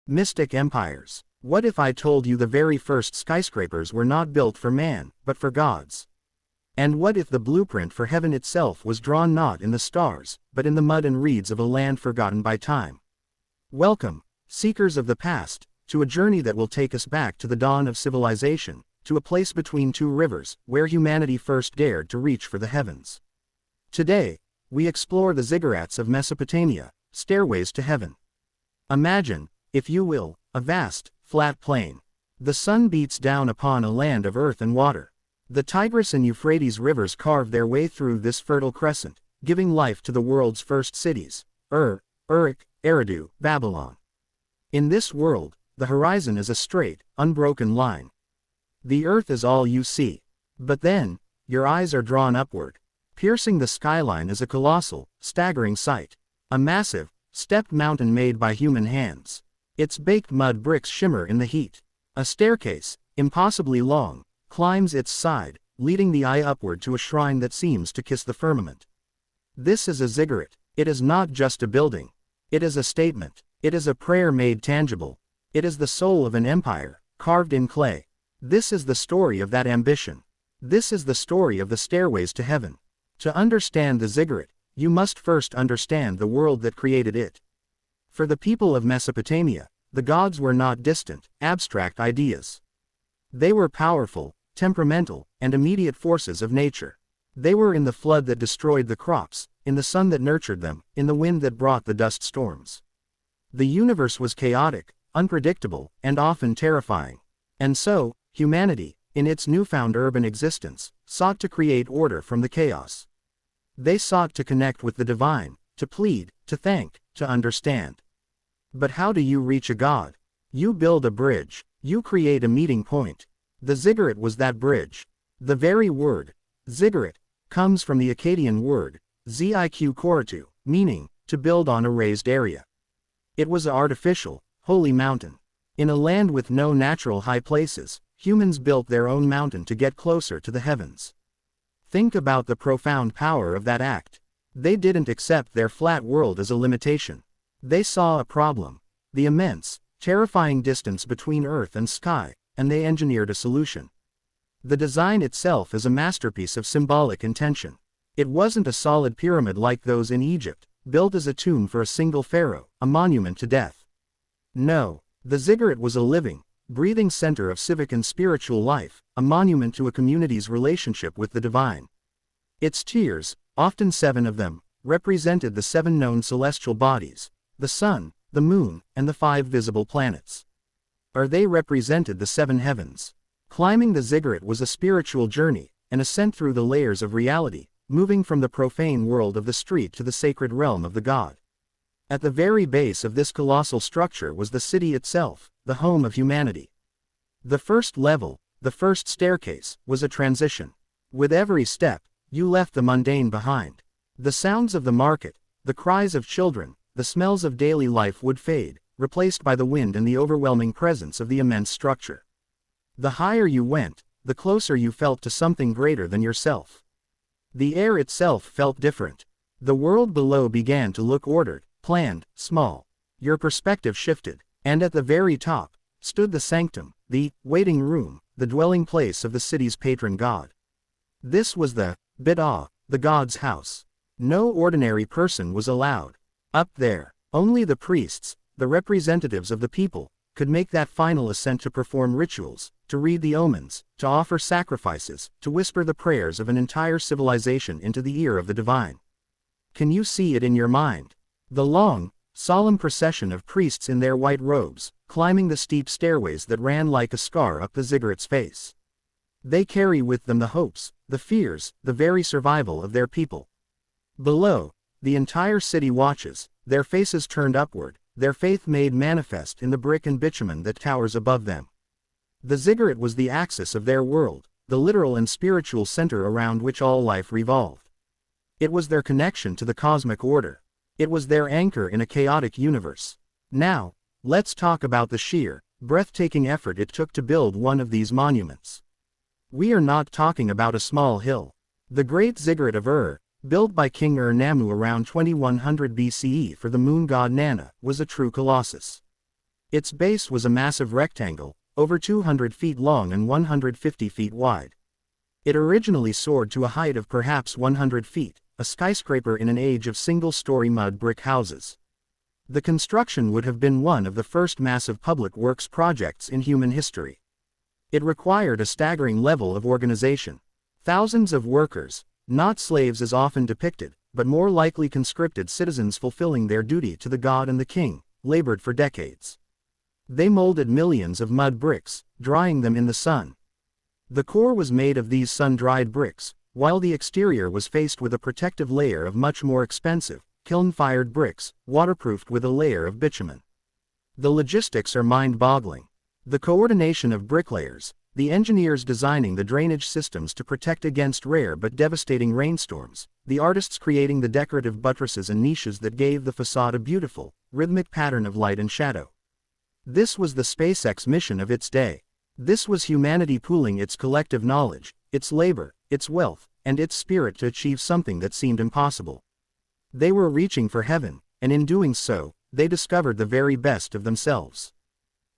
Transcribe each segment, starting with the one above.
Mystic empires. What if I told you the very first skyscrapers were not built for man, but for gods? And what if the blueprint for heaven itself was drawn not in the stars, but in the mud and reeds of a land forgotten by time? Welcome, seekers of the past, to a journey that will take us back to the dawn of civilization, to a place between two rivers, where humanity first dared to reach for the heavens. Today, we explore the ziggurats of Mesopotamia, stairways to heaven. Imagine, if you will, a vast, flat plain. The sun beats down upon a land of earth and water. The Tigris and Euphrates rivers carve their way through this fertile crescent, giving life to the world's first cities, Uruk, Eridu, Babylon. In this world, the horizon is a straight, unbroken line. The earth is all you see. But then, your eyes are drawn upward. Piercing the skyline is a colossal, staggering sight. A massive, stepped mountain made by human hands. Its baked mud bricks shimmer in the heat. A staircase, impossibly long, climbs its side, leading the eye upward to a shrine that seems to kiss the firmament. This is a ziggurat. It is not just a building. It is a statement. It is a prayer made tangible. It is the soul of an empire, carved in clay. This is the story of that ambition. This is the story of the stairways to heaven. To understand the ziggurat, you must first understand the world that created it. For the people of Mesopotamia, the gods were not distant, abstract ideas. They were powerful, temperamental, and immediate forces of nature. They were in the flood that destroyed the crops, in the sun that nurtured them, in the wind that brought the dust storms. The universe was chaotic, unpredictable, and often terrifying. And so, humanity, in its newfound urban existence, sought to create order from the chaos. They sought to connect with the divine, to plead, to thank, to understand. But how do you reach a god? You build a bridge. You create a meeting point. The ziggurat was that bridge. The very word, ziggurat, comes from the Akkadian word, ziq koratu, meaning, to build on a raised area. It was an artificial, holy mountain. In a land with no natural high places, humans built their own mountain to get closer to the heavens. Think about the profound power of that act. They didn't accept their flat world as a limitation. They saw a problem, the immense, terrifying distance between earth and sky, and they engineered a solution. The design itself is a masterpiece of symbolic intention. It wasn't a solid pyramid like those in Egypt, built as a tomb for a single pharaoh, a monument to death. No, the ziggurat was a living, breathing center of civic and spiritual life, a monument to a community's relationship with the divine. Its tiers, often 7 of them, represented the 7 known celestial bodies, the sun, the moon, and the 5 visible planets. They represented the 7 heavens. Climbing the ziggurat was a spiritual journey, an ascent through the layers of reality, moving from the profane world of the street to the sacred realm of the god. At the very base of this colossal structure was the city itself, the home of humanity. The first level, the first staircase, was a transition. With every step, you left the mundane behind. The sounds of the market, the cries of children, the smells of daily life would fade, replaced by the wind and the overwhelming presence of the immense structure. The higher you went, the closer you felt to something greater than yourself. The air itself felt different. The world below began to look ordered, planned, small. Your perspective shifted, and at the very top, stood the sanctum, the waiting room, the dwelling place of the city's patron god. This was the Bid'ah, the god's house. No ordinary person was allowed. Up there, only the priests, the representatives of the people, could make that final ascent to perform rituals, to read the omens, to offer sacrifices, to whisper the prayers of an entire civilization into the ear of the divine. Can you see it in your mind? The long, solemn procession of priests in their white robes, climbing the steep stairways that ran like a scar up the ziggurat's face. They carry with them the hopes, the fears, the very survival of their people. Below, the entire city watches, their faces turned upward, their faith made manifest in the brick and bitumen that towers above them. The ziggurat was the axis of their world, the literal and spiritual center around which all life revolved. It was their connection to the cosmic order. It was their anchor in a chaotic universe. Now, let's talk about the sheer, breathtaking effort it took to build one of these monuments. We are not talking about a small hill. The Great Ziggurat of Ur, built by King Ur-Nammu around 2100 BCE for the moon god Nanna, was a true colossus. Its base was a massive rectangle, over 200 feet long and 150 feet wide. It originally soared to a height of perhaps 100 feet, a skyscraper in an age of single-story mud brick houses. The construction would have been one of the first massive public works projects in human history. It required a staggering level of organization. Thousands of workers, not slaves as often depicted, but more likely conscripted citizens fulfilling their duty to the god and the king, labored for decades. They molded millions of mud bricks, drying them in the sun. The core was made of these sun-dried bricks, while the exterior was faced with a protective layer of much more expensive, kiln-fired bricks, waterproofed with a layer of bitumen. The logistics are mind-boggling. The coordination of bricklayers, the engineers designing the drainage systems to protect against rare but devastating rainstorms, the artists creating the decorative buttresses and niches that gave the facade a beautiful, rhythmic pattern of light and shadow. This was the SpaceX mission of its day. This was humanity pooling its collective knowledge, its labor, its wealth, and its spirit to achieve something that seemed impossible. They were reaching for heaven, and in doing so, they discovered the very best of themselves.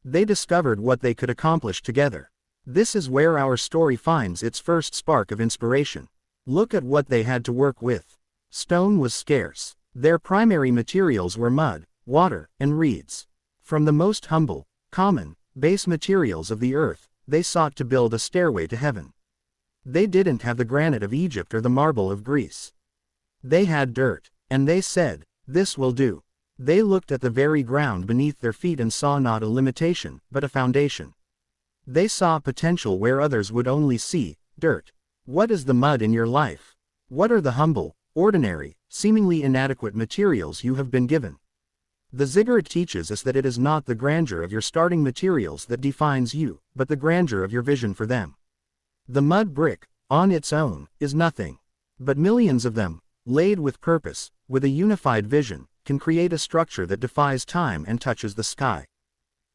They discovered what they could accomplish together. This is where our story finds its first spark of inspiration. Look at what they had to work with. Stone was scarce. Their primary materials were mud, water, and reeds. From the most humble, common, base materials of the earth, they sought to build a stairway to heaven. They didn't have the granite of Egypt or the marble of Greece. They had dirt, and they said, "This will do." They looked at the very ground beneath their feet and saw not a limitation, but a foundation. They saw potential where others would only see dirt. What is the mud in your life? What are the humble, ordinary, seemingly inadequate materials you have been given? The ziggurat teaches us that it is not the grandeur of your starting materials that defines you, but the grandeur of your vision for them. The mud brick, on its own, is nothing. But millions of them, laid with purpose, with a unified vision, can create a structure that defies time and touches the sky.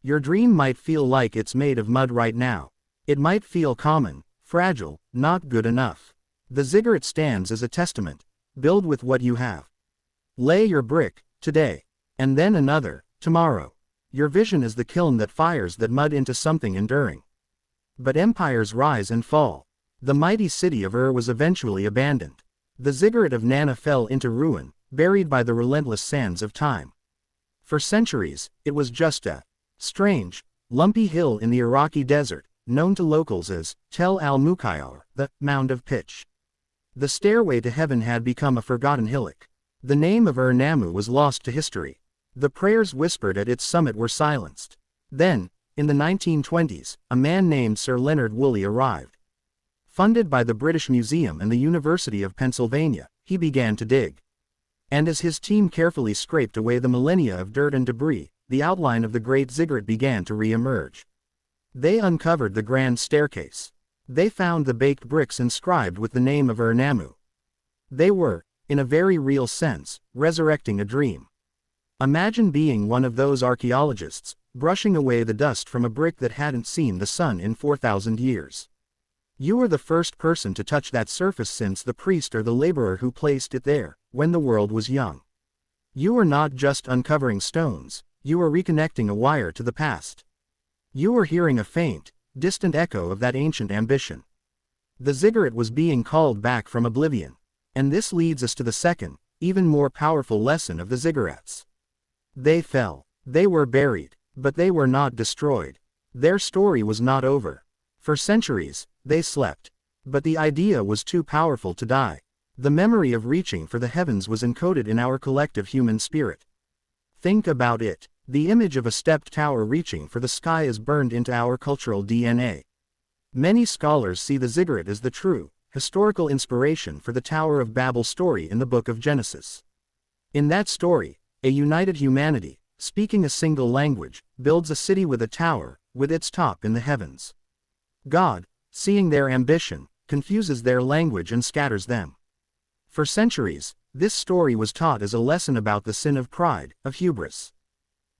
Your dream might feel like it's made of mud right now. It might feel common, fragile, not good enough. The ziggurat stands as a testament. Build with what you have. Lay your brick, today. And then another, tomorrow. Your vision is the kiln that fires that mud into something enduring. But empires rise and fall. The mighty city of Ur was eventually abandoned. The ziggurat of Nana fell into ruin, buried by the relentless sands of time. For centuries, it was just a strange, lumpy hill in the Iraqi desert, known to locals as Tel al-Mukayyar, the Mound of Pitch. The stairway to heaven had become a forgotten hillock. The name of Ur-Nammu was lost to history. The prayers whispered at its summit were silenced. Then, in the 1920s, a man named Sir Leonard Woolley arrived. Funded by the British Museum and the University of Pennsylvania, he began to dig. And as his team carefully scraped away the millennia of dirt and debris, the outline of the Great Ziggurat began to re-emerge. They uncovered the grand staircase. They found the baked bricks inscribed with the name of Ur-Nammu. They were, in a very real sense, resurrecting a dream. Imagine being one of those archaeologists, brushing away the dust from a brick that hadn't seen the sun in 4,000 years. You are the first person to touch that surface since the priest or the laborer who placed it there, when the world was young. You are not just uncovering stones, you are reconnecting a wire to the past. You are hearing a faint, distant echo of that ancient ambition. The ziggurat was being called back from oblivion. And this leads us to the second, even more powerful lesson of the ziggurats. They fell. They were buried. But they were not destroyed. Their story was not over. For centuries, they slept. But the idea was too powerful to die. The memory of reaching for the heavens was encoded in our collective human spirit. Think about it. The image of a stepped tower reaching for the sky is burned into our cultural DNA. Many scholars see the ziggurat as the true, historical inspiration for the Tower of Babel story in the book of Genesis. In that story, a united humanity, speaking a single language, builds a city with a tower, with its top in the heavens. God, seeing their ambition, confuses their language and scatters them. For centuries, this story was taught as a lesson about the sin of pride, of hubris.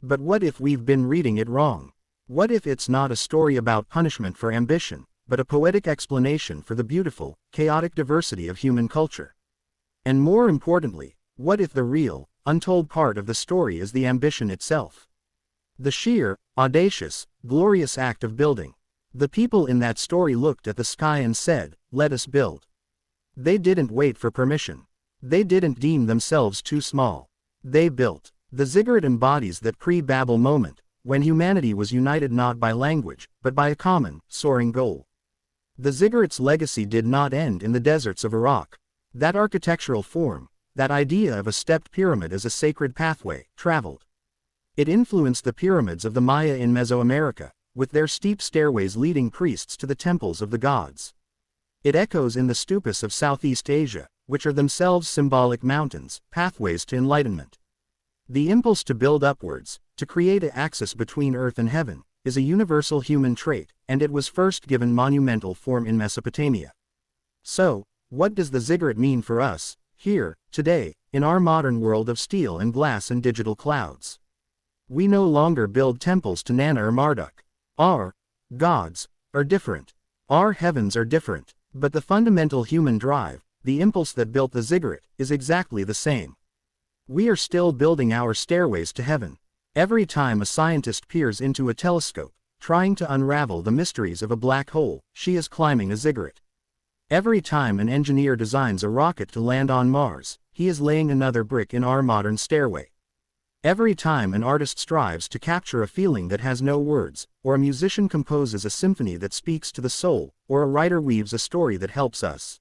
But what if we've been reading it wrong? What if it's not a story about punishment for ambition, but a poetic explanation for the beautiful, chaotic diversity of human culture? And more importantly, what if the real, untold part of the story is the ambition itself? The sheer, audacious, glorious act of building. The people in that story looked at the sky and said, "Let us build." They didn't wait for permission. They didn't deem themselves too small. They built. The ziggurat embodies that pre-Babel moment, when humanity was united not by language, but by a common, soaring goal. The ziggurat's legacy did not end in the deserts of Iraq. That architectural form, that idea of a stepped pyramid as a sacred pathway, traveled. It influenced the pyramids of the Maya in Mesoamerica, with their steep stairways leading priests to the temples of the gods. It echoes in the stupas of Southeast Asia, which are themselves symbolic mountains, pathways to enlightenment. The impulse to build upwards, to create an axis between earth and heaven, is a universal human trait, and it was first given monumental form in Mesopotamia. So, what does the ziggurat mean for us, here, today, in our modern world of steel and glass and digital clouds? We no longer build temples to Nana or Marduk. Our gods are different. Our heavens are different, but the fundamental human drive, the impulse that built the ziggurat, is exactly the same. We are still building our stairways to heaven. Every time a scientist peers into a telescope, trying to unravel the mysteries of a black hole, she is climbing a ziggurat. Every time an engineer designs a rocket to land on Mars, he is laying another brick in our modern stairway. Every time an artist strives to capture a feeling that has no words, or a musician composes a symphony that speaks to the soul, or a writer weaves a story that helps us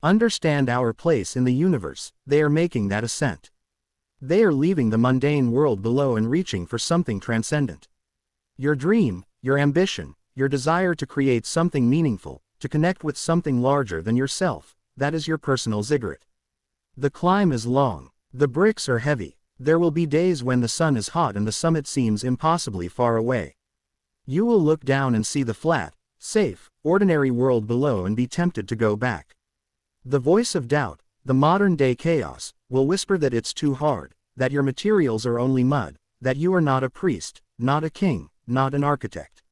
understand our place in the universe, they are making that ascent. They are leaving the mundane world below and reaching for something transcendent. Your dream, your ambition, your desire to create something meaningful, to connect with something larger than yourself, that is your personal ziggurat. The climb is long. The bricks are heavy. There will be days when the sun is hot and the summit seems impossibly far away. You will look down and see the flat, safe, ordinary world below and be tempted to go back. The voice of doubt, the modern-day chaos, will whisper that it's too hard, that your materials are only mud, that you are not a priest, not a king, not an architect.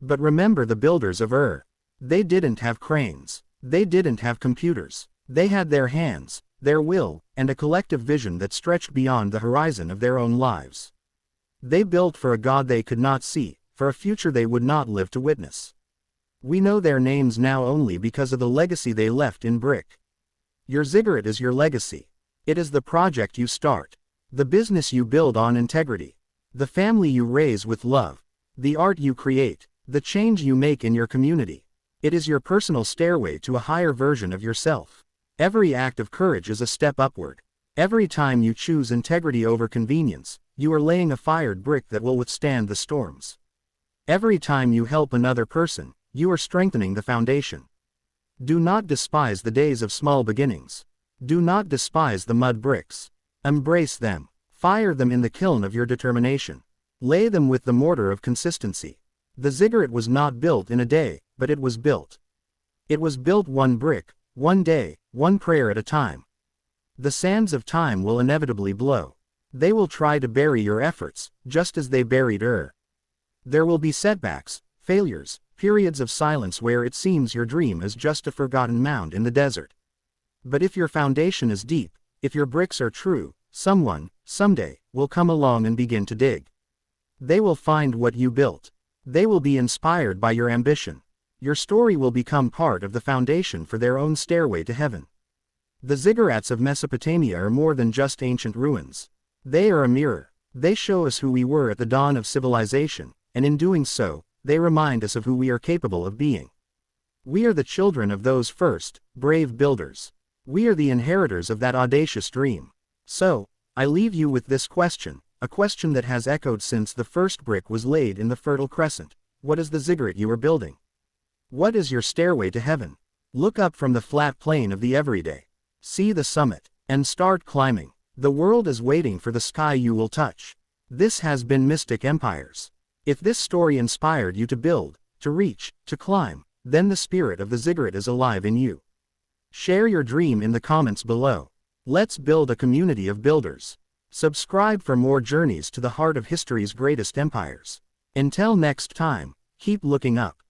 But remember the builders of Ur. They didn't have cranes. They didn't have computers. They had their hands, their will, and a collective vision that stretched beyond the horizon of their own lives. They built for a God they could not see, for a future they would not live to witness. We know their names now only because of the legacy they left in brick. Your ziggurat is your legacy. It is the project you start, the business you build on integrity, the family you raise with love, the art you create, the change you make in your community. It is your personal stairway to a higher version of yourself. Every act of courage is a step upward. Every time you choose integrity over convenience, you are laying a fired brick that will withstand the storms. Every time you help another person, you are strengthening the foundation. Do not despise the days of small beginnings. Do not despise the mud bricks. Embrace them. Fire them in the kiln of your determination. Lay them with the mortar of consistency. The ziggurat was not built in a day, but it was built. It was built one brick, one day, one prayer at a time. The sands of time will inevitably blow. They will try to bury your efforts, just as they buried Ur. There will be setbacks, failures, periods of silence where it seems your dream is just a forgotten mound in the desert. But if your foundation is deep, if your bricks are true, someone, someday, will come along and begin to dig. They will find what you built. They will be inspired by your ambition. Your story will become part of the foundation for their own stairway to heaven. The ziggurats of Mesopotamia are more than just ancient ruins. They are a mirror. They show us who we were at the dawn of civilization, and in doing so, they remind us of who we are capable of being. We are the children of those first, brave builders. We are the inheritors of that audacious dream. So, I leave you with this question, a question that has echoed since the first brick was laid in the Fertile Crescent. What is the ziggurat you are building? What is your stairway to heaven? Look up from the flat plane of the everyday. See the summit, and start climbing. The world is waiting for the sky you will touch. This has been Mystic Empires. If this story inspired you to build, to reach, to climb, then the spirit of the ziggurat is alive in you. Share your dream in the comments below. Let's build a community of builders. Subscribe for more journeys to the heart of history's greatest empires. Until next time, keep looking up.